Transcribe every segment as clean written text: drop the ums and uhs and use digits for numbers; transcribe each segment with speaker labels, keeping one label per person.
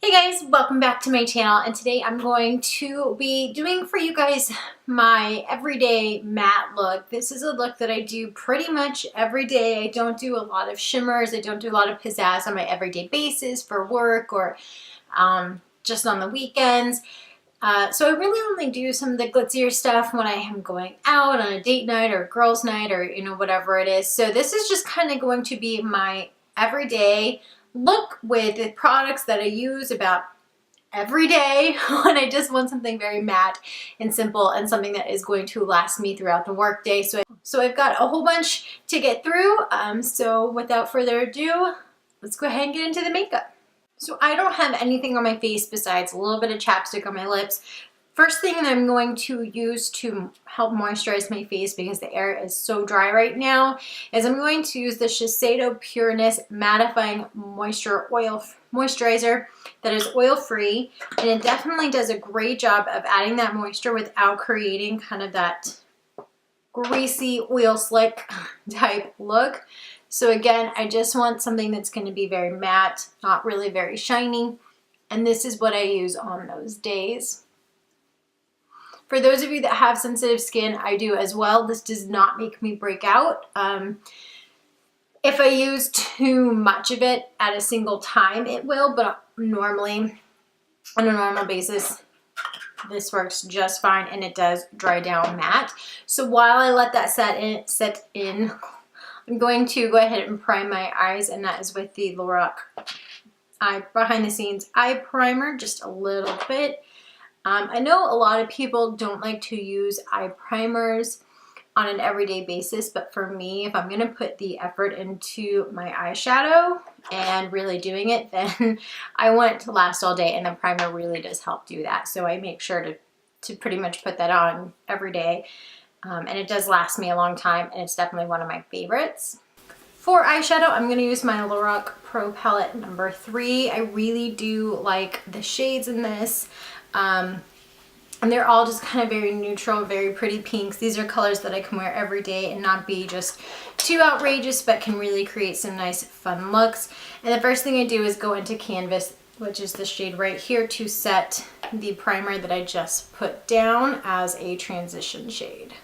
Speaker 1: Hey guys, welcome back to my channel, and today I'm going to be doing for you guys my everyday matte look. This is a look that I do pretty much every day. I don't do a lot of shimmers. I don't do a lot of pizzazz on my everyday basis for work or just on the weekends. So I really only do some of the glitzier stuff when I am going out on a date night or girls night or whatever it is. So this is just kind of going to be my everyday look with the products that I use about every day when I just want something very matte and simple and something that is going to last me throughout the work day. So I've got a whole bunch to get through. So without further ado, let's go ahead and get into the makeup. So I don't have anything on my face besides a little bit of chapstick on my lips. First thing that I'm going to use to help moisturize my face, because the air is so dry right now, is I'm going to use the Shiseido Pureness Mattifying Moisturizer that is oil-free, and it definitely does a great job of adding that moisture without creating kind of that greasy oil slick type look. So again, I just want something that's going to be very matte, not really very shiny, and this is what I use on those days. For those of you that have sensitive skin, I do as well. This does not make me break out. If I use too much of it at a single time, it will, but normally, on a normal basis, this works just fine, and it does dry down matte. So while I let that set in, I'm going to go ahead and prime my eyes, and that is with the Lorac Behind the Scenes Eye Primer, just a little bit. I know a lot of people don't like to use eye primers on an everyday basis, but for me, if I'm going to put the effort into my eyeshadow and really doing it, then I want it to last all day, and the primer really does help do that. So I make sure to pretty much put that on every day, and it does last me a long time, and it's definitely one of my favorites. For eyeshadow, I'm going to use my Lorac Pro Palette number 3. I really do like the shades in this. And they're all just kind of very neutral, very pretty pinks. These are colors that I can wear every day and not be just too outrageous, but can really create some nice fun looks. And the first thing I do is go into Canvas, which is the shade right here, to set the primer that I just put down as a transition shade.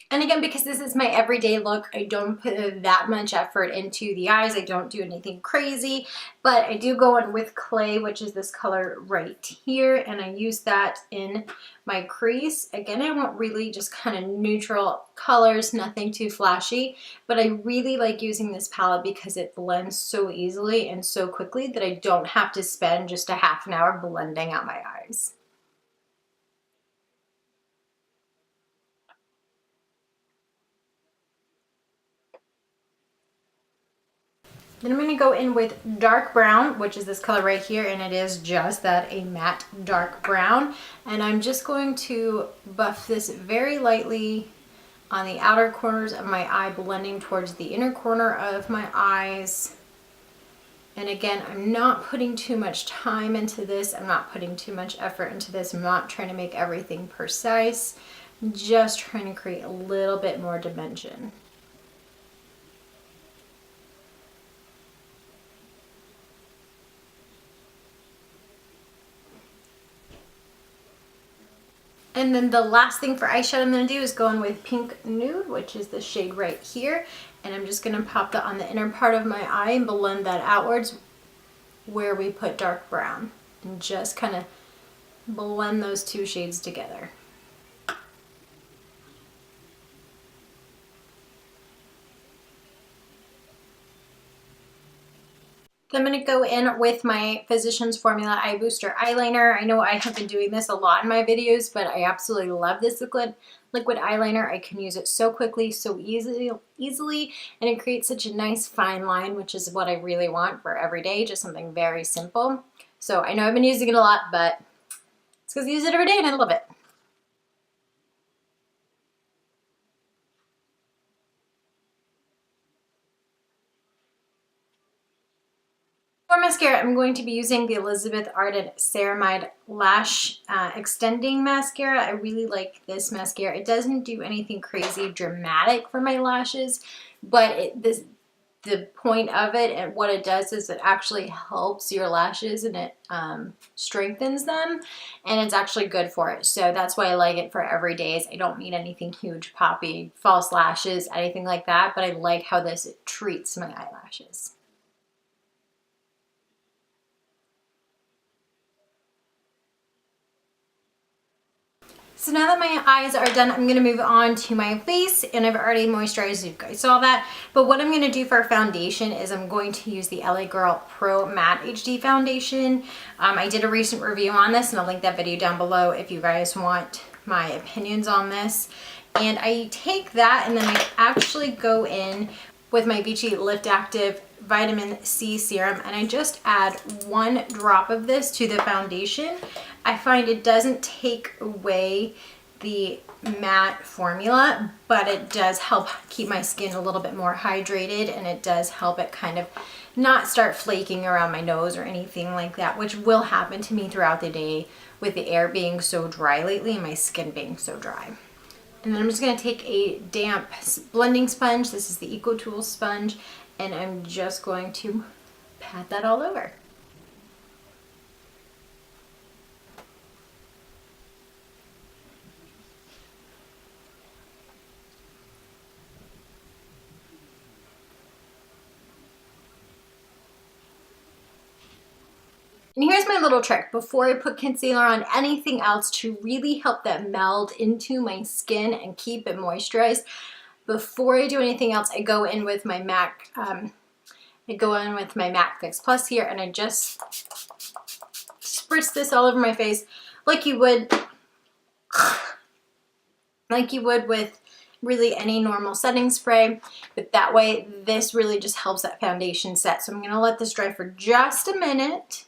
Speaker 1: And again, because this is my everyday look, I don't put that much effort into the eyes. I don't do anything crazy, but I do go in with Clay, which is this color right here, and I use that in my crease. Again, I want really just kind of neutral colors, nothing too flashy, but I really like using this palette because it blends so easily and so quickly that I don't have to spend just a half an hour blending out my eyes. Then I'm going to go in with dark brown, which is this color right here, and it is just that, a matte dark brown. And I'm just going to buff this very lightly on the outer corners of my eye, blending towards the inner corner of my eyes. And again, I'm not putting too much time into this. I'm not putting too much effort into this. I'm not trying to make everything precise. I'm just trying to create a little bit more dimension. And then the last thing for eyeshadow I'm going to do is go in with Pink Nude, which is the shade right here. And I'm just going to pop that on the inner part of my eye and blend that outwards where we put dark brown. And just kind of blend those two shades together. I'm going to go in with my Physicians Formula Eye Booster Eyeliner. I know I have been doing this a lot in my videos, but I absolutely love this liquid eyeliner. I can use it so quickly, so easily, and it creates such a nice fine line, which is what I really want for every day, just something very simple. So I know I've been using it a lot, but it's because I use it every day and I love it. For mascara, I'm going to be using the Elizabeth Arden Ceramide Lash Extending Mascara. I really like this mascara. It doesn't do anything crazy dramatic for my lashes, but the point of it and what it does is it actually helps your lashes and it strengthens them, and it's actually good for it. So that's why I like it for every day. I don't need anything huge, poppy, false lashes, anything like that, but I like how this treats my eyelashes. So now that my eyes are done, I'm gonna move on to my face, and I've already moisturized, you guys saw that. But what I'm gonna do for foundation is I'm going to use the l.a. Girl Pro Matte HD Foundation. I did a recent review on this, and I'll link that video down below if you guys want my opinions on this. And I take that and then I actually go in with my Vichy Lift Active Vitamin C Serum, and I just add 1 drop of this to the foundation. I find it doesn't take away the matte formula, but it does help keep my skin a little bit more hydrated, and it does help it kind of not start flaking around my nose or anything like that, which will happen to me throughout the day with the air being so dry lately and my skin being so dry. And then I'm just going to take a damp blending sponge. This is the Eco Tools sponge, and I'm just going to pat that all over. And here's my little trick before I put concealer on anything else to really help that meld into my skin and keep it moisturized. Before I do anything else, I go in with my MAC Fix Plus here, and I just spritz this all over my face like you would with really any normal setting spray, but that way this really just helps that foundation set. So I'm gonna let this dry for just a minute,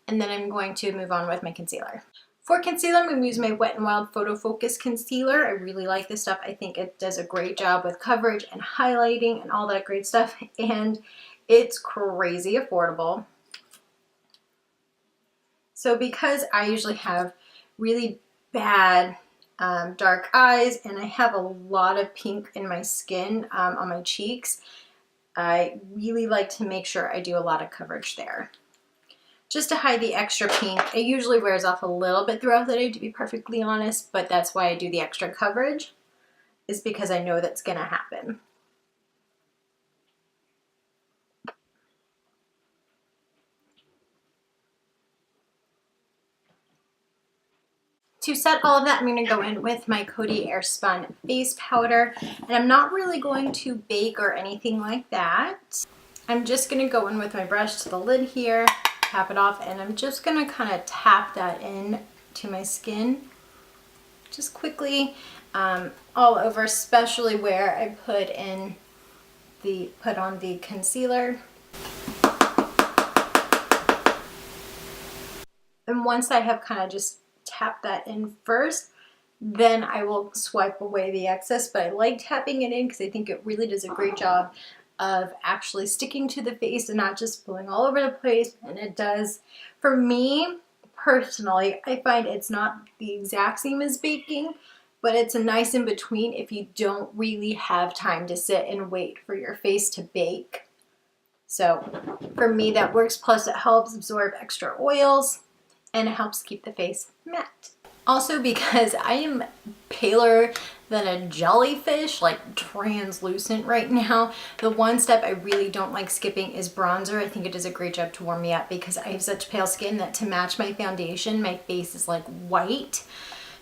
Speaker 1: and then I'm going to move on with my concealer. For concealer, I'm going to use my Wet n Wild Photo Focus Concealer. I really like this stuff. I think it does a great job with coverage and highlighting and all that great stuff, and it's crazy affordable. So because I usually have really bad dark eyes and I have a lot of pink in my skin on my cheeks, I really like to make sure I do a lot of coverage there. Just to hide the extra pink. It usually wears off a little bit throughout the day, to be perfectly honest, but that's why I do the extra coverage, is because I know that's gonna happen. To set all of that, I'm gonna go in with my Coty Airspun face powder, and I'm not really going to bake or anything like that. I'm just gonna go in with my brush to the lid here, tap it off, and I'm just gonna kind of tap that in to my skin just quickly all over, especially where I put on the concealer. And once I have kind of just tapped that in first, then I will swipe away the excess, but I like tapping it in because I think it really does a great job of actually sticking to the face and not just blowing all over the place. And it does, for me personally, I find it's not the exact same as baking, but it's a nice in between if you don't really have time to sit and wait for your face to bake. So for me that works, plus it helps absorb extra oils and it helps keep the face matte. Also, because I am paler than a jellyfish, like translucent right now, the one step I really don't like skipping is bronzer. I think it does a great job to warm me up because I have such pale skin that to match my foundation, my face is like white.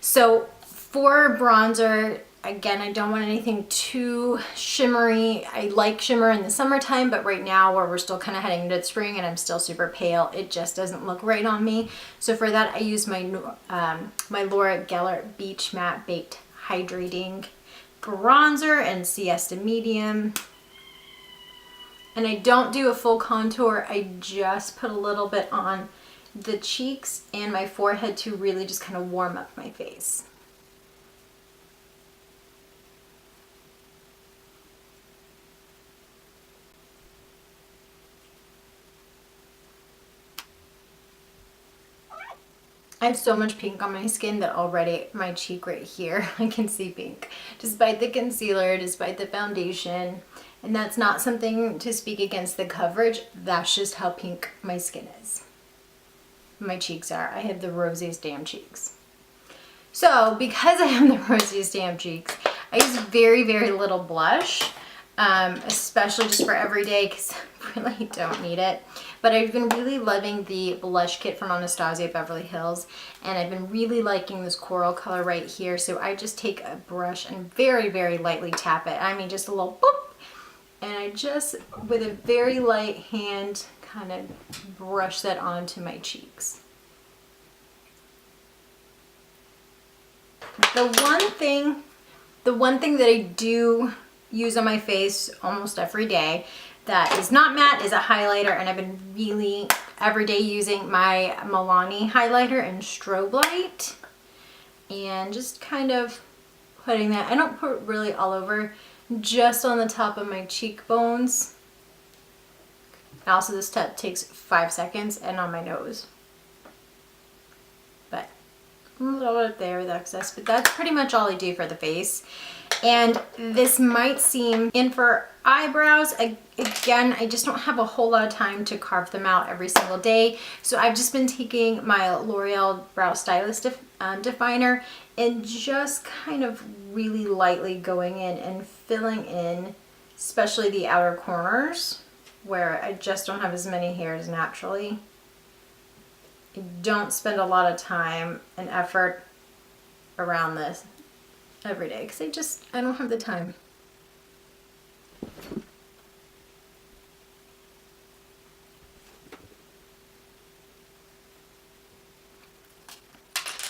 Speaker 1: So for bronzer, again, I don't want anything too shimmery. I like shimmer in the summertime, but right now where we're still kind of heading into spring and I'm still super pale, it just doesn't look right on me. So for that, I use my l.a.girl Beach Matte Baked Hydrating Bronzer in Siesta Medium. And I don't do a full contour. I just put a little bit on the cheeks and my forehead to really just kind of warm up my face. I have so much pink on my skin that already my cheek right here, I can see pink. Despite the concealer, despite the foundation. And that's not something to speak against the coverage. That's just how pink my skin is. My cheeks are. I have the rosiest damn cheeks. So because I have the rosiest damn cheeks, I use very, very little blush. Especially just for everyday because I really don't need it. But I've been really loving the blush kit from Anastasia Beverly Hills, and I've been really liking this coral color right here. So I just take a brush and very, very lightly tap it. I mean, just a little boop, and I just, with a very light hand, kind of brush that onto my cheeks. The one thing that I do use on my face almost every day that is not matte is a highlighter, and I've been really every day using my Milani highlighter in Strobe Light, and just kind of putting that, I don't put really all over, just on the top of my cheekbones. And also this step takes 5 seconds, and on my nose. But a little bit there with excess, but that's pretty much all I do for the face. And this might seem, and for eyebrows, again, I just don't have a whole lot of time to carve them out every single day. So I've just been taking my L'Oreal Brow Stylist Definer and just kind of really lightly going in and filling in, especially the outer corners where I just don't have as many hairs naturally. I don't spend a lot of time and effort around this every day because I don't have the time.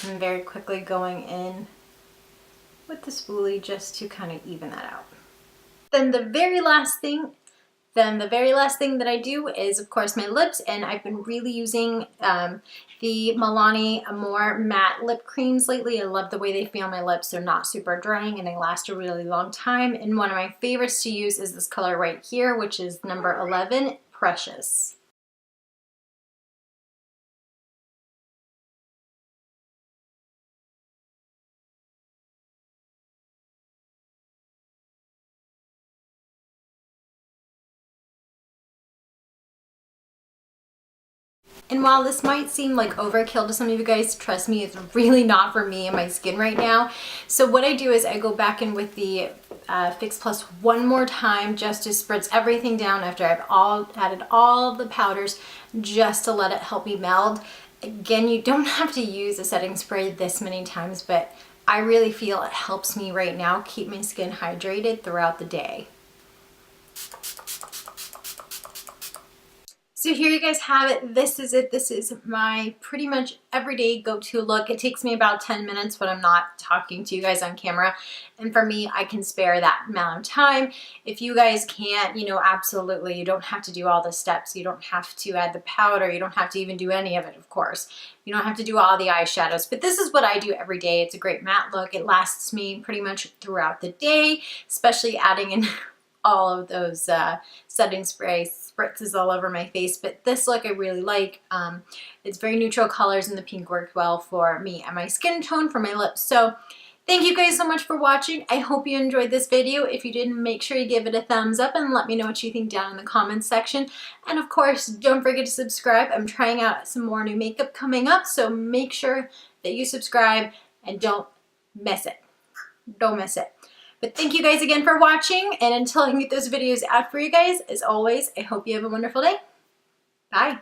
Speaker 1: I'm very quickly going in with the spoolie just to kind of even that out. Then the very last thing that I do is, of course, my lips, and I've been really using the Milani Amore matte lip creams lately. I love the way they feel on my lips. They're not super drying and they last a really long time. And one of my favorites to use is this color right here, which is number 11, Precious. And while this might seem like overkill to some of you guys, trust me, it's really not for me and my skin right now. So what I do is I go back in with the Fix Plus one more time just to spritz everything down after I've added all the powders, just to let it help me meld. Again, you don't have to use a setting spray this many times, but I really feel it helps me right now keep my skin hydrated throughout the day. So here you guys have it. This is it. This is my pretty much everyday go-to look. It takes me about 10 minutes when I'm not talking to you guys on camera. And for me, I can spare that amount of time. If you guys can't, you know, absolutely, you don't have to do all the steps. You don't have to add the powder. You don't have to even do any of it, of course. You don't have to do all the eyeshadows. But this is what I do every day. It's a great matte look. It lasts me pretty much throughout the day, especially adding in all of those setting spray spritzes all over my face. But this look I really like. It's very neutral colors, and the pink worked well for me and my skin tone for my lips. So thank you guys so much for watching. I hope you enjoyed this video. If you did, make sure you give it a thumbs up and let me know what you think down in the comments section. And of course, don't forget to subscribe. I'm trying out some more new makeup coming up, so make sure that you subscribe and don't miss it. Don't miss it. But thank you guys again for watching, and until I can get those videos out for you guys, as always, I hope you have a wonderful day. Bye.